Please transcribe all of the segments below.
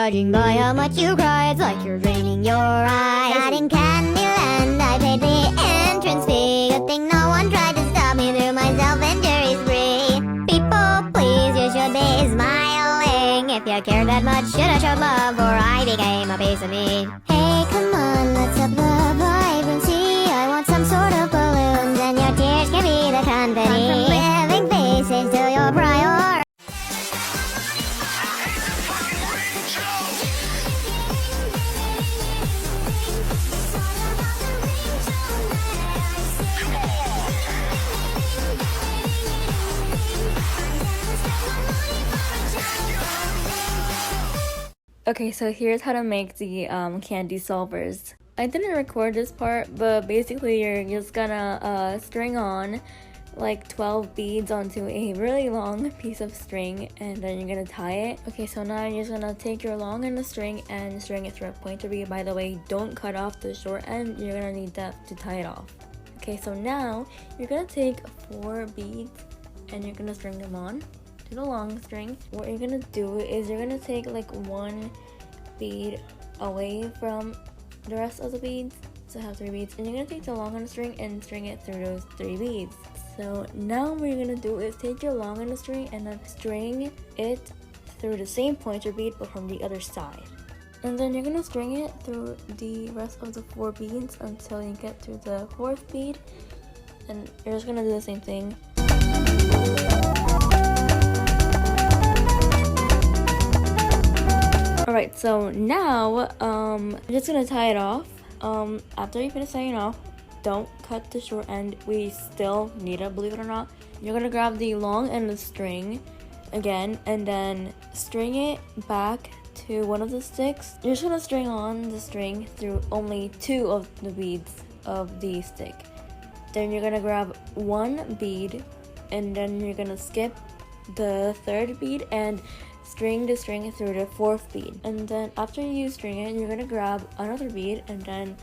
Judging by how much you cry, it's like you're draining your eyes. Not in Candyland, I paid the entrance fee. Good thing no one tried to stop me through my self-injury spree. People, please, you should be smiling. If you cared that much, should have showed love, or I became a piece of me. Hey, come on, let's up the vibrancy. I want some sort of balloons, and your tears can be the company. From living faces to your priority. Okay, so here's how to make the candy solvers. I didn't record this part, but basically you're just gonna string on like 12 beads onto a really long piece of string, and then you're gonna tie it. Okay, so now you're just gonna take your long end of string and string it through a pointer bead. By the way, don't cut off the short end, you're gonna need that to tie it off. Okay, so now you're gonna take 4 beads and you're gonna string them on to the long string. What you're gonna do is you're gonna take like 1 bead away from the rest of the beads, so I have 3 beads, and you're gonna take the long end of string and string it through those 3 beads. So now what you're gonna do is take your long end of string and then string it through the same pointer bead but from the other side, and then you're gonna string it through the rest of the 4 beads until you get to the 4th bead, and you're just gonna do the same thing. Alright, so now I'm just gonna tie it off. After you finish tying it off, don't cut the short end. We still need it, believe it or not. You're gonna grab the long end of the string again and then string it back to one of the sticks. You're just gonna string on the string through only 2 of the beads of the stick. Then you're gonna grab 1 bead and then you're gonna skip the 3rd bead and string the string through the 4th bead. And then after you string it, you're gonna grab another bead and then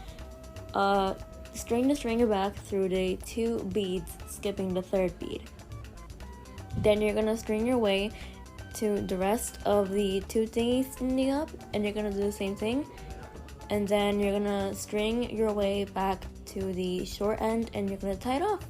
string the string back through the 2 beads, skipping the 3rd bead. Then you're gonna string your way to the rest of the 2 thingies standing up, and you're gonna do the same thing. And then you're gonna string your way back to the short end and you're gonna tie it off.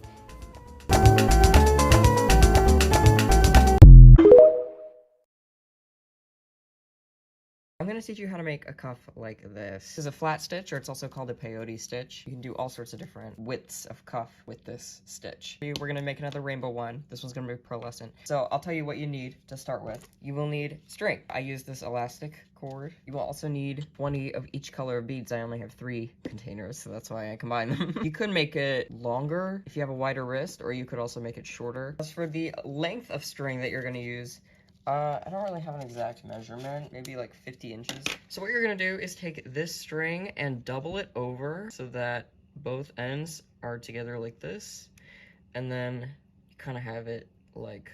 I'm going to teach you how to make a cuff like this. This is a flat stitch, or it's also called a peyote stitch. You can do all sorts of different widths of cuff with this stitch. We're going to make another rainbow one. This one's going to be pearlescent. So I'll tell you what you need to start with. You will need string. I use this elastic cord. You will also need 20 of each color of beads. I only have 3 containers, so that's why I combine them. You could make it longer if you have a wider wrist, or you could also make it shorter. As for the length of string that you're going to use, I don't really have an exact measurement, maybe like 50 inches. So what you're gonna do is take this string and double it over so that both ends are together like this. And then you kind of have it like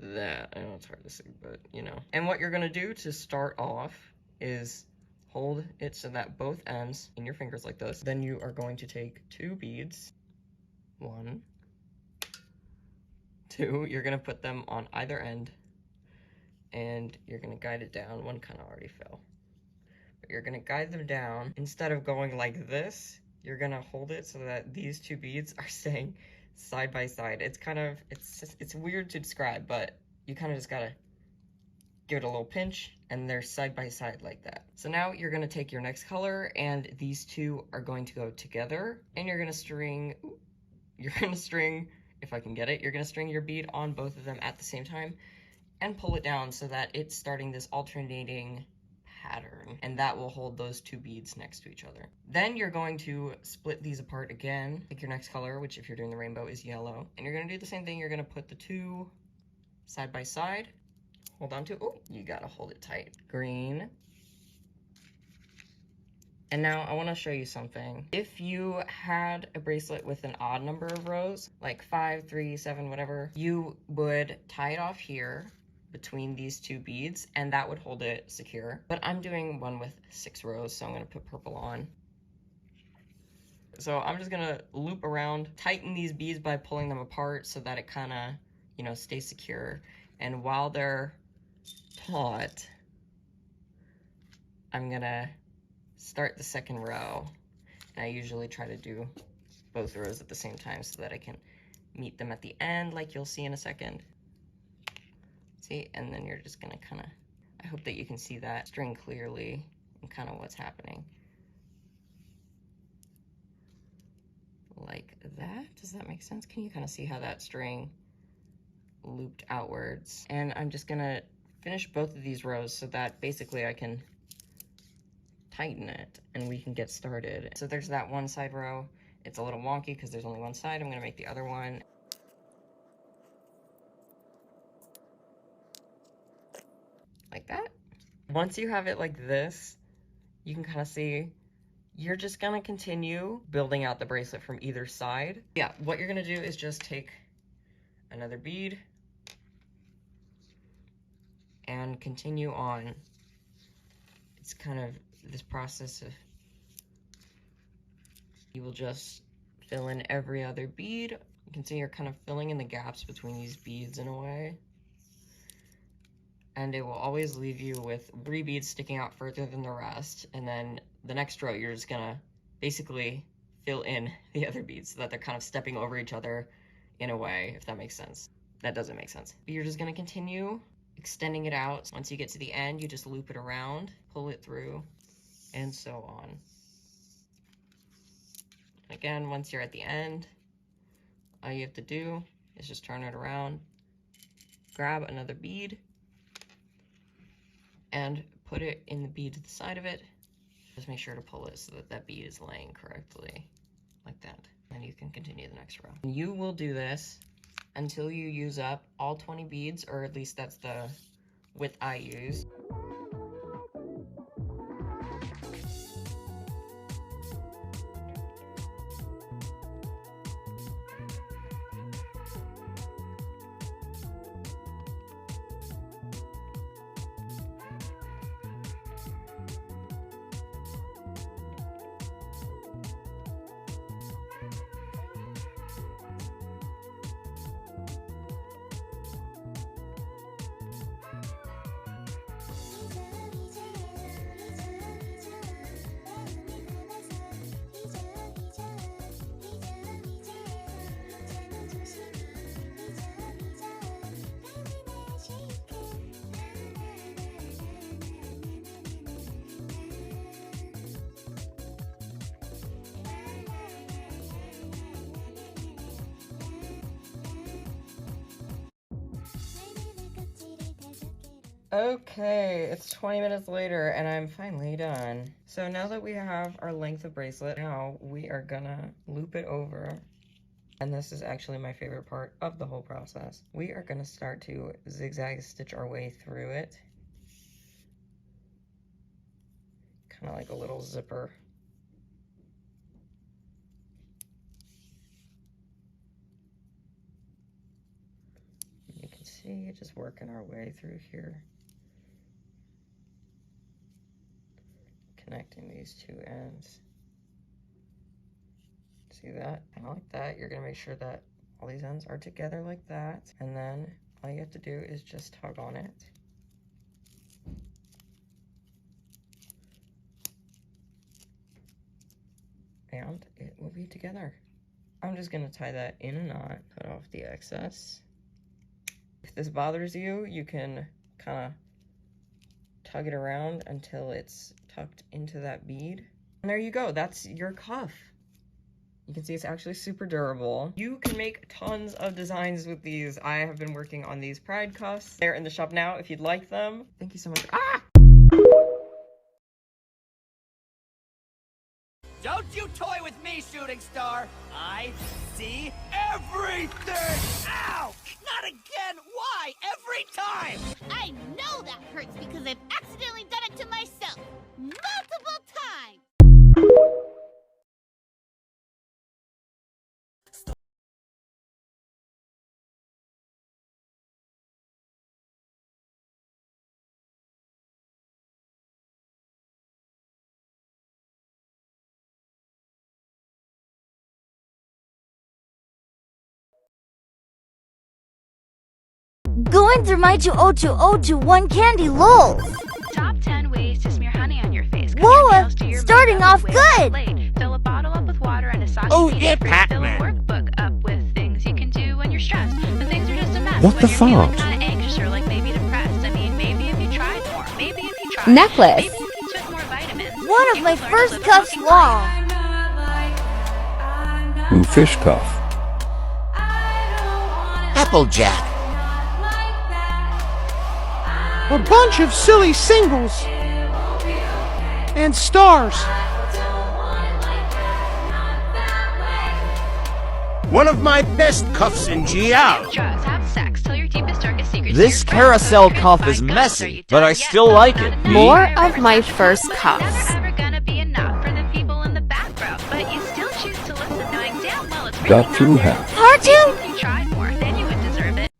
that. I know it's hard to see, but you know. And what you're gonna do to start off is hold it so that both ends in your fingers like this. Then you are going to take 2 beads, 1, 2, you're gonna put them on either end, and you're gonna guide it down. One kind of already fell. But you're gonna guide them down. Instead of going like this, you're gonna hold it so that these 2 beads are staying side by side. It's kind of, it's weird to describe, but you kind of just gotta give it a little pinch, and they're side by side like that. So now you're gonna take your next color, and these 2 are going to go together, and you're gonna string, if I can get it, you're gonna string your bead on both of them at the same time, and pull it down so that it's starting this alternating pattern, and that will hold those 2 beads next to each other. Then you're going to split these apart again. Pick your next color, which if you're doing the rainbow is yellow, and you're gonna do the same thing. You're gonna put the 2 side by side, hold on to, oh, you gotta hold it tight. Green. And now I want to show you something. If you had a bracelet with an odd number of rows, like 5, 3, 7, whatever, you would tie it off here between these 2 beads, and that would hold it secure. But I'm doing one with 6 rows, so I'm gonna put purple on. So I'm just gonna loop around, tighten these beads by pulling them apart so that it kinda, you know, stays secure. And while they're taut, I'm gonna start the second row. And I usually try to do both rows at the same time so that I can meet them at the end, like you'll see in a second. See, and then you're just gonna kind of, I hope that you can see that string clearly and kind of what's happening. Like that, does that make sense? Can you kind of see how that string looped outwards? And I'm just gonna finish both of these rows so that basically I can tighten it and we can get started. So there's that one side row. It's a little wonky because there's only one side. I'm gonna make the other one. Like that. Once you have it like this, you can kind of see you're just gonna continue building out the bracelet from either side. Yeah, what you're gonna do is just take another bead and continue on. It's kind of this process of, you will just fill in every other bead. You can see you're kind of filling in the gaps between these beads in a way. And it will always leave you with 3 beads sticking out further than the rest. And then the next row, you're just gonna basically fill in the other beads so that they're kind of stepping over each other in a way, if that makes sense. That doesn't make sense. But you're just gonna continue extending it out. Once you get to the end, you just loop it around, pull it through, and so on. Again, once you're at the end, all you have to do is just turn it around, grab another bead, and put it in the bead to the side of it. Just make sure to pull it so that that bead is laying correctly, like that. And you can continue the next row. You will do this until you use up all 20 beads, or at least that's the width I use. Okay, it's 20 minutes later and I'm finally done. So now that we have our length of bracelet, now we are gonna loop it over. And this is actually my favorite part of the whole process. We are gonna start to zigzag stitch our way through it. Kind of like a little zipper. You can see, just working our way through here. Connecting these two ends. See that? Kind of like that. You're gonna make sure that all these ends are together like that. And then all you have to do is just tug on it. And it will be together. I'm just gonna tie that in a knot, cut off the excess. If this bothers you, you can kind of tug it around until it's tucked into that bead. And there you go, that's your cuff. You can see it's actually super durable. You can make tons of designs with these. I have been working on these pride cuffs. They're in the shop now if you'd like them. Thank you so much. Ah! Don't you toy with me, shooting star! I see everything! Ow! Not again! Why? Every time! I know that hurts because I've accidentally done it to myself multiple times. Going through my 20201 candy lol. Top 10 ways to smear honey on your starting off good. Fill a bottle up with water and a sake. Oh, yeah, Fill a Pac-Man. workbook up with things you can do when you're stressed. But things are just a mess What when the you're feeling fart? kind of anxious or like maybe depressed. I mean, maybe if you tried more. Maybe if you tried. Necklace. Maybe if you took more vitamins. One of you my would learn to first live a cuffs fucking long. Ooh, fish cuff. Applejack. A bunch of silly singles and stars. One of my best cuffs in GL. Drugs, have sex, tell your deepest, darkest secrets. This to your carousel friends. cuff Find is ghosts. Are messy, you but done I yet? still like it. Not enough. More Never of my enough. first It's cuffs. never ever gonna be enough for the people in the back row. But you still choose to listen knowing damn well it's really Got not two there. halves. Cartoon? If you tried more, then you would deserve it.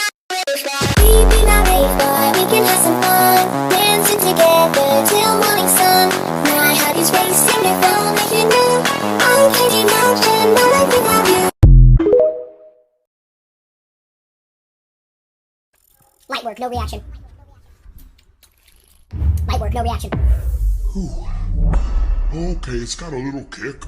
Baby, my boy, we can have some fun. Dancing together till morning sun. My heart is racing if only you knew. I can't imagine my life without you. Light work, no reaction. Light work, no reaction. Okay, it's got a little kick.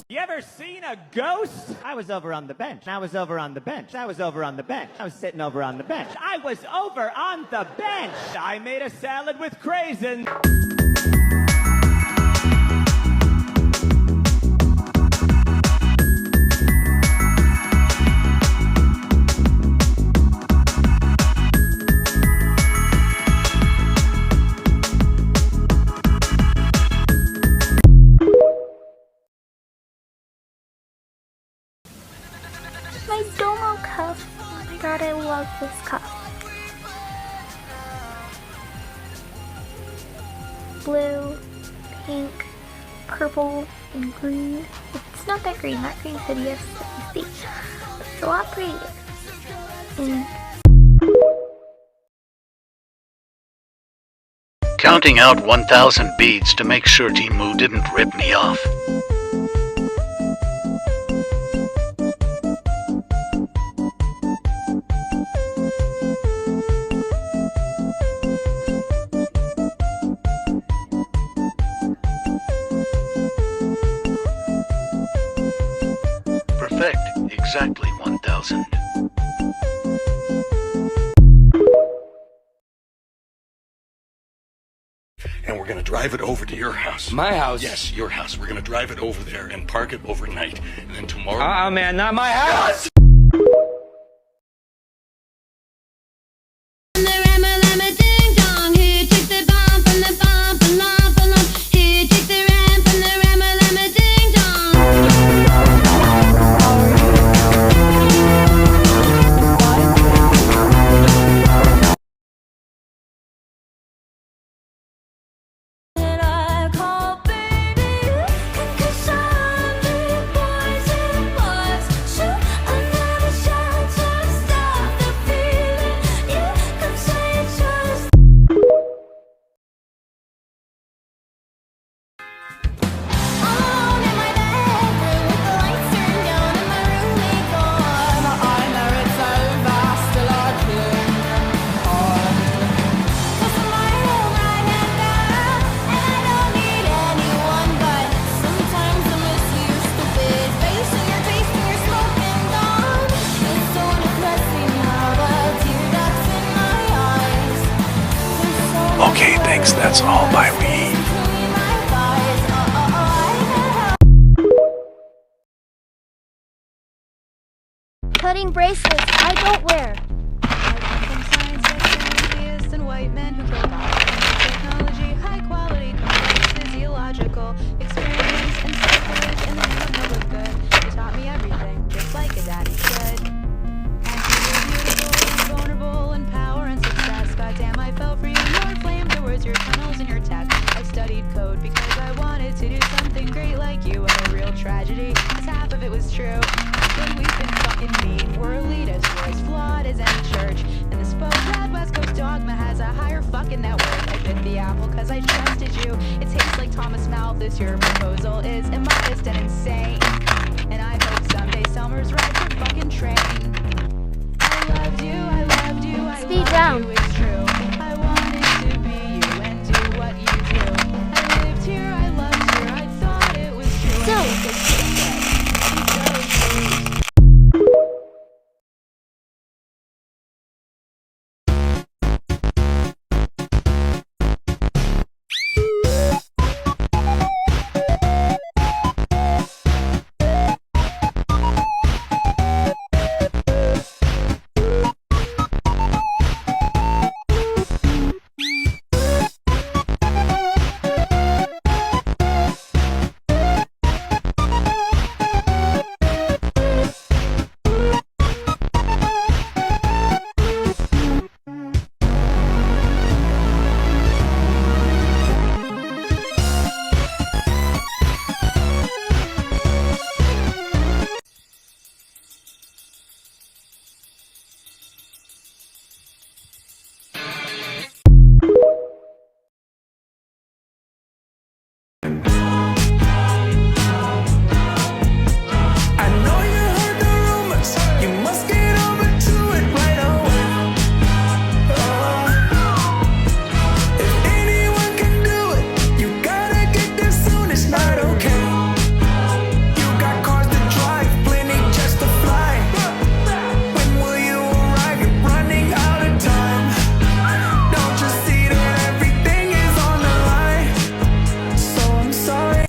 You ever seen a ghost? I was over on the bench. I was over on the bench. I was over on the bench. I was sitting over on the bench. I was over on the bench. I made a salad with craisins. My Domo cuff. Oh my god, I love this cuff. Blue, pink, purple, and green. It's not that green. That green's hideous. You see, it's a lot prettier. And Counting out 1,000 beads to make sure Timu didn't rip me off. Perfect. Exactly 1,000. And we're gonna drive it over to your house. My house? Yes, your house. We're gonna drive it over there and park it overnight. And then tomorrow... Man, not my house! I call baby, 'cause I'm boys and boys. That's all by weed. Cutting bracelets I don't wear. And white men who kill technology, high quality, complex, physiological experience and privilege in the name of public good. They taught me everything, just like a daddy should. And you were beautiful and vulnerable and power and success. Goddamn, I fell for you. Your flamethrowers, your tunnels, and your tech. I studied code because I wanted to do something great like you. And a real tragedy, 'cause half of it was true. When we've been fucking mean, we're elitist, we're as flawed as any church. And this faux red West Coast dogma has a higher fucking net worth. I bit the apple cause I trusted you. It tastes like Thomas Malthus. Your proposal is immodest and insane. And I hope someday Selmer's rides your fucking train. I loved you, I loved you, I Speed loved down. you, it's true. I wanted to be you and do what you do. I lived here, I loved you, I thought it was true. So. I hate this shit. It's so true.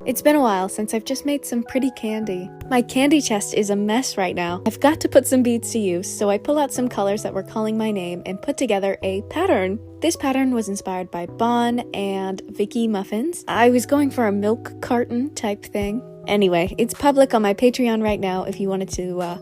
It's been a while since I've just made some pretty candy. My candy chest is a mess right now. I've got to put some beads to use, so I pull out some colors that were calling my name and put together a pattern. This pattern was inspired by Bon and Vicky Muffins. I was going for a milk carton type thing. Anyway, it's public on my Patreon right now if you wanted to,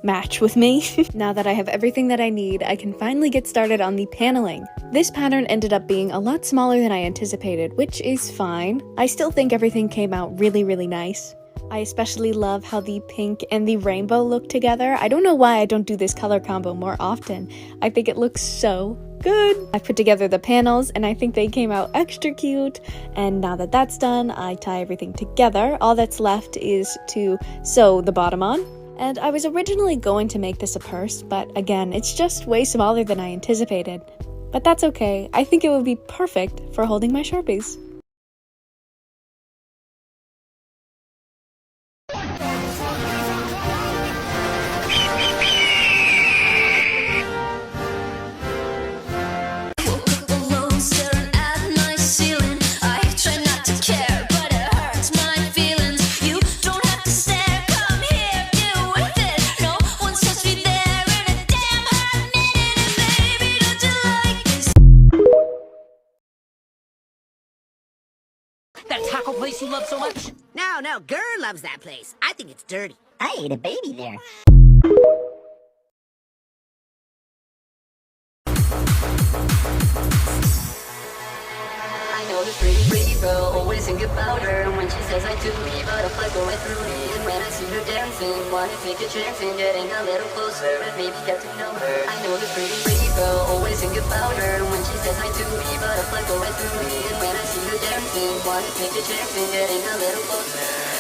match with me. Now that I have everything that I need, I can finally get started on the paneling. This pattern ended up being a lot smaller than I anticipated, which is fine. I still think everything came out really, really nice. I especially love how the pink and the rainbow look together. I don't know why I don't do this color combo more often. I think it looks so good. I put together the panels and I think they came out extra cute. And now that that's done, I tie everything together. All that's left is to sew the bottom on. And I was originally going to make this a purse, but again, it's just way smaller than I anticipated. But that's okay. I think it would be perfect for holding my Sharpies. That taco place you love so much? No, Girl loves that place. I think it's dirty. I ate a baby there. I know this pretty girl, always think about her. When she says I do me, butterflies go right through me. And when I see her dancing, wanna take a chance and getting a little closer and maybe get to know her. I know this pretty girl, always think about her. When she says I do me, butterflies go right through me. And when I see her dancing, wanna take a chance and getting a little closer.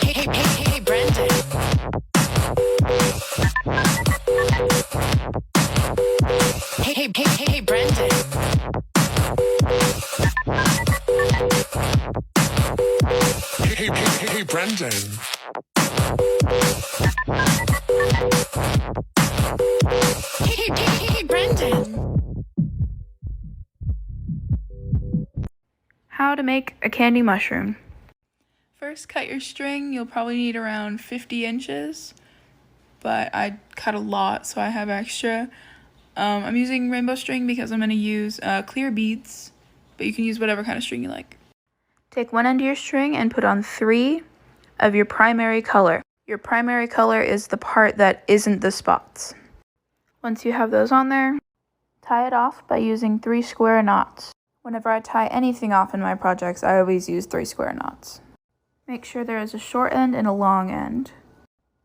Hey, Brandon. Hey, Brendan. Hey, Brendan. Hey, Brendan. How to make a candy mushroom. First, cut your string. You'll probably need around 50 inches, but I cut a lot, so I have extra. I'm using rainbow string because I'm going to use clear beads, but you can use whatever kind of string you like. Take one end of your string and put on 3 of your primary color. Your primary color is the part that isn't the spots. Once you have those on there, tie it off by using 3 square knots. Whenever I tie anything off in my projects, I always use 3 square knots. Make sure there is a short end and a long end.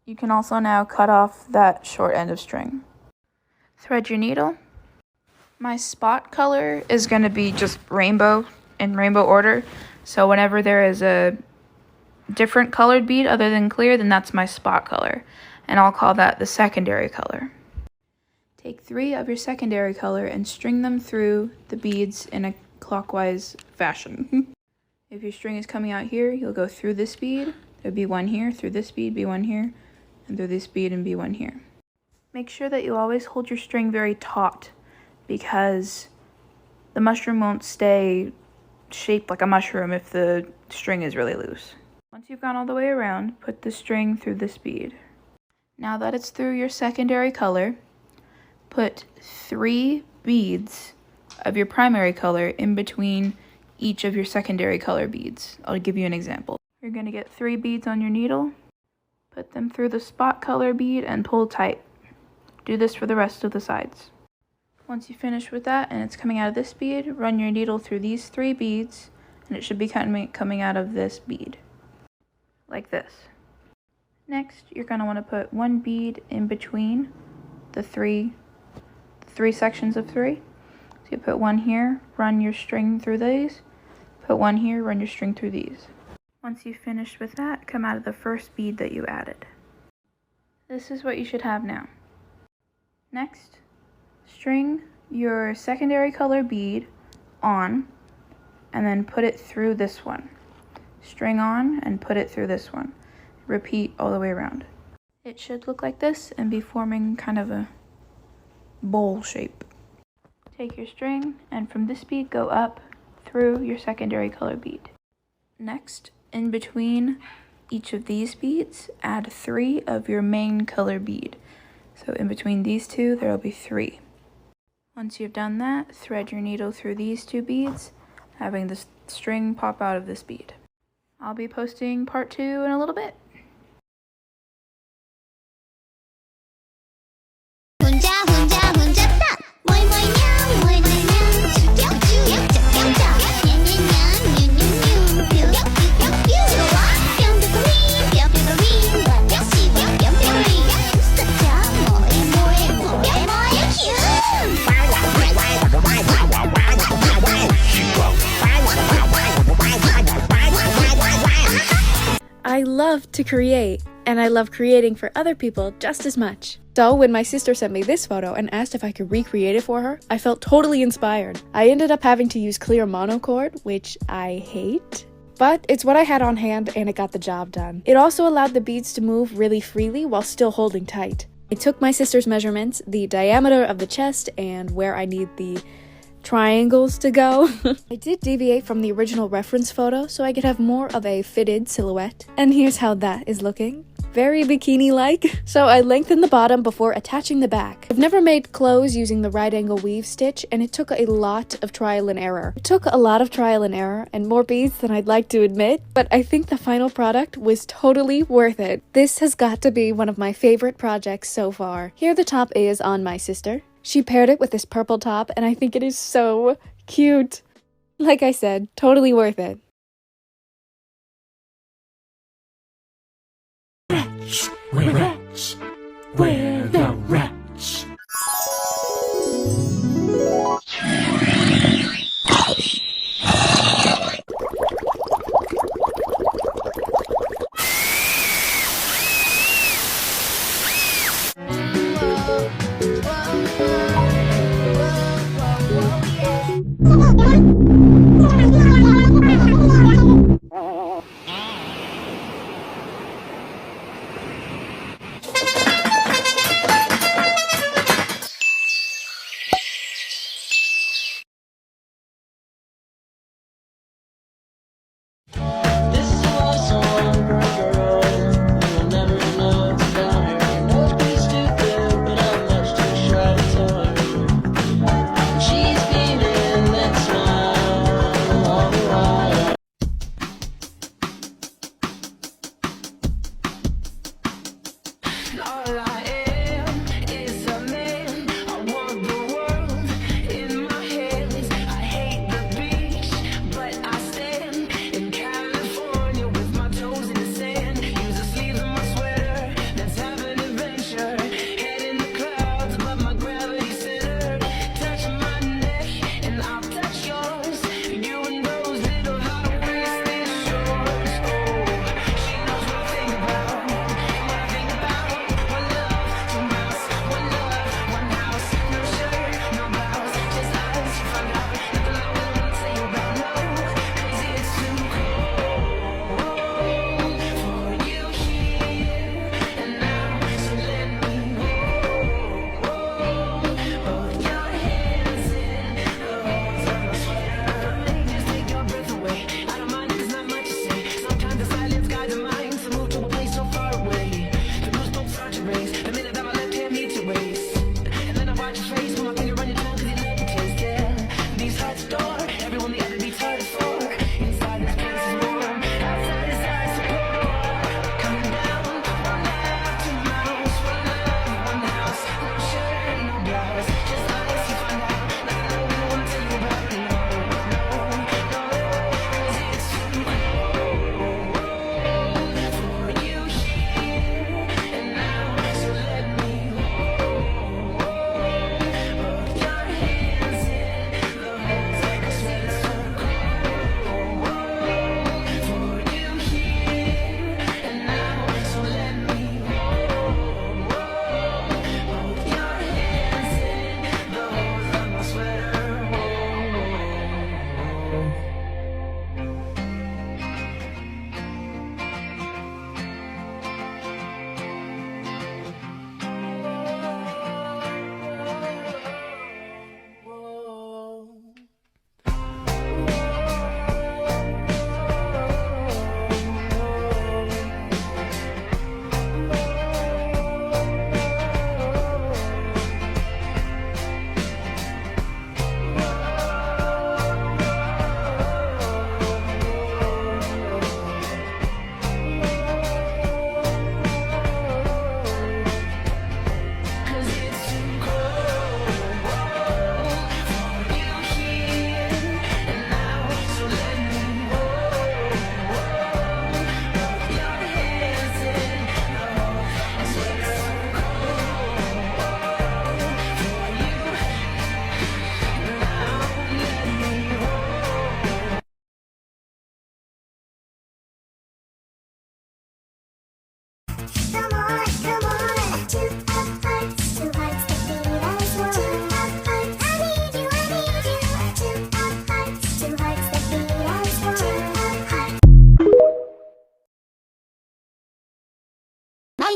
You can also now cut off that short end of string. Thread your needle. My spot color is going to be just rainbow in rainbow order. So whenever there is a different colored bead other than clear, then that's my spot color. And I'll call that the secondary color. Take 3 of your secondary color and string them through the beads in a clockwise fashion. If your string is coming out here, you'll go through this bead. There'll be one here, through this bead, be one here, and through this bead and be one here. Make sure that you always hold your string very taut because the mushroom won't stay shaped like a mushroom if the string is really loose. Once you've gone all the way around, put the string through this bead. Now that it's through your secondary color, put 3 beads of your primary color in between each of your secondary color beads. I'll give you an example. You're going to get 3 beads on your needle, put them through the spot color bead and pull tight. Do this for the rest of the sides. Once you finish with that and it's coming out of this bead, run your needle through these 3 beads and it should be coming out of this bead, like this. Next, you're going to want to put 1 bead in between the three sections of 3. So you put 1 here, run your string through these, put 1 here, run your string through these. Once you've finished with that, come out of the first bead that you added. This is what you should have now. Next, string your secondary color bead on and then put it through this one. String on and put it through this one. Repeat all the way around. It should look like this and be forming kind of a bowl shape. Take your string and from this bead go up through your secondary color bead. Next, in between each of these beads, add 3 of your main color bead. So in between these 2, there will be 3. Once you've done that, thread your needle through these 2 beads, having the string pop out of this bead. I'll be posting part 2 in a little bit. I love to create, and I love creating for other people just as much. So when my sister sent me this photo and asked if I could recreate it for her, I felt totally inspired. I ended up having to use clear monocord, which I hate, but it's what I had on hand and it got the job done. It also allowed the beads to move really freely while still holding tight. I took my sister's measurements, the diameter of the chest, and where I need the triangles to go. I did deviate from the original reference photo so I could have more of a fitted silhouette. And here's how that is looking. Very bikini-like. So I lengthened the bottom before attaching the back. I've never made clothes using the right angle weave stitch, and it took a lot of trial and error. It took a lot of trial and error and more beads than I'd like to admit, but I think the final product was totally worth it. This has got to be one of my favorite projects so far. Here the top is on my sister. She paired it with this purple top, and I think it is so cute. Like I said, totally worth it. Rats, we're rats, we're the rats.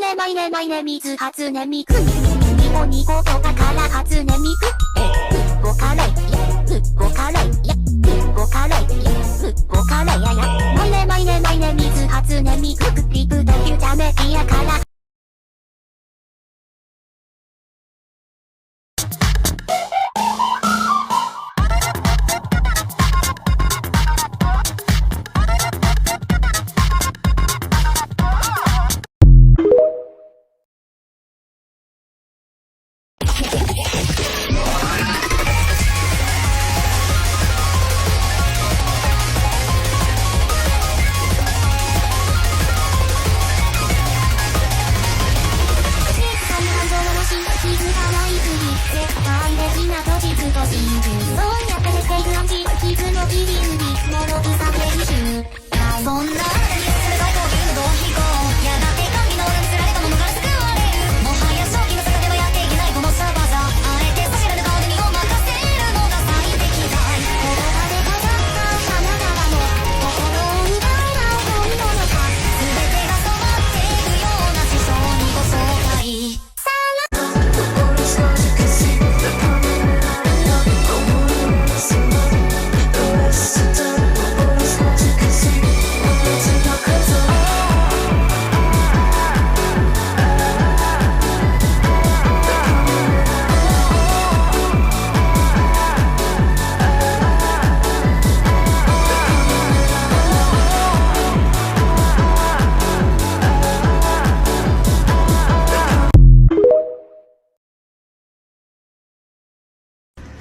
ねまいねまいね水初音ミク日本にここだから初音ミクごカレーごカレーごカレーごカレーややまいねまいねまいね水初音ミクリプでフューチャーメディアから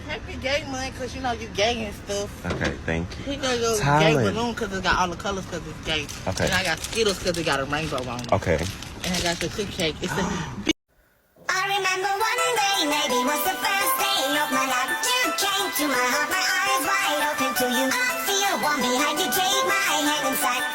Happy gay month, cause you know you gay and stuff. Okay, thank you. He got a gay balloon cause it got all the colors cause it's gay. Okay. And I got Skittles cause it got a rainbow on it. Okay. And I got the cookie cake. It's the I remember one day, maybe was the first day of my life. You came to my heart, my eyes wide open to you. I feel warm behind you, take my hand inside.